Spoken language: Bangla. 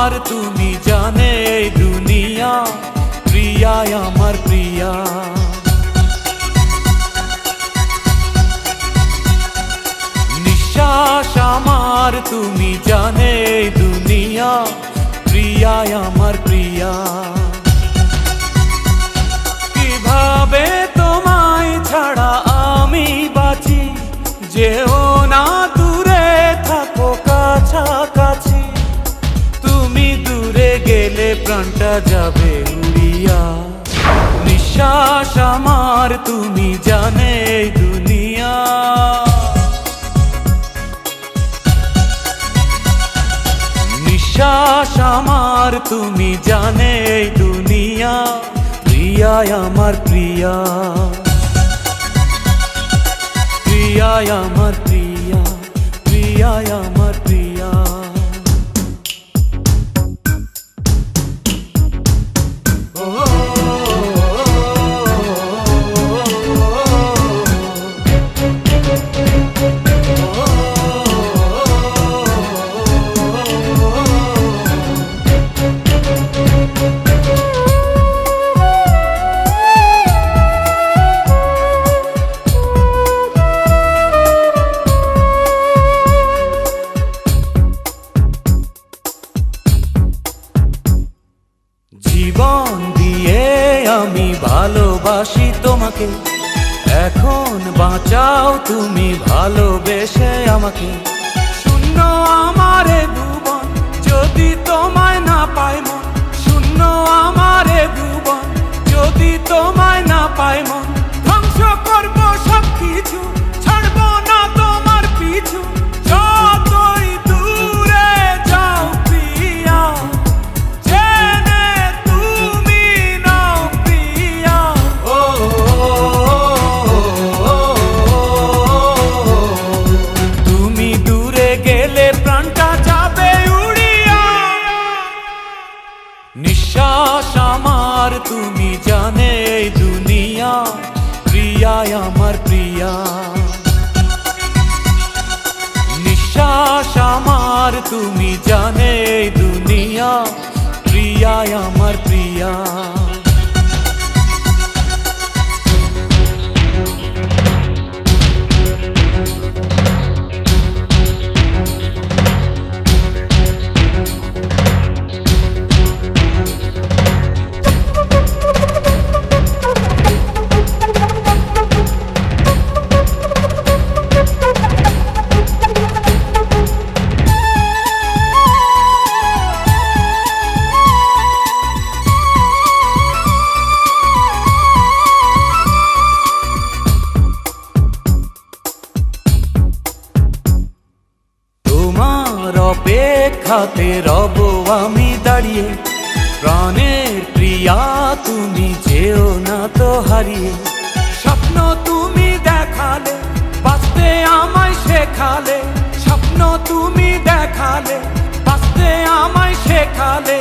আমার তুমি জানে এই দুনিয়া, প্রিয়া আমার প্রিয়া। নিঃশ্বাস আমার তুমি জানে এই দুনিয়া, প্রিয়া আমার প্রিয়া। কিভাবে তোমায় ছাড়া আমি বাঁচি, যেও না দূরে থাকো কাছাকাছি। তুমি দূরে গেলে প্রাণটা যাবে উড়িয়া। নিঃশ্বাস আমার তুমি জানে এই দুনিয়া। নিঃশ্বাস আমার তুমি জানে এই দুনিয়া, প্রিয়া আমার প্রিয়া। প্রিয়া আমার প্রিয়া, প্রিয়া আমার প্রিয়া। জীবন দিয়ে আমি ভালোবাসি তোমাকে, এখন বাঁচাও তুমি ভালোবেসে আমাকে। শূন্য আমারে ভুবন যদি তোমায় না পাই মন, শূন্য আমারে ভুবন যদি তোমায় না পাই মন। ধ্বংস করবো সব কিছু, ছাড়বো না তোমার পিছু। যতই দূরে যাও প্রিয়া, জেনে তুমি নাও প্রিয়া। তুমি দূরে গেলে প্রাণটা যাবে উড়িয়া। নিঃশ্বাস আমার তুমি জানে এই দুনিয়া, প্রিয়া আমার প্রিয়া। নিঃশ্বাস আমার তুমি জানে এই দুনিয়া, প্রিয়া আমার প্রিয়া। অপেক্ষাতে রব আমি দাঁড়িয়ে, প্রাণের প্রিয়া তুমি যেও না তো হারিয়ে। স্বপ্ন তুমি দেখালে, বাঁচতে আমায় শেখালে। স্বপ্ন তুমি দেখালে, বাঁচতে আমায় শেখালে।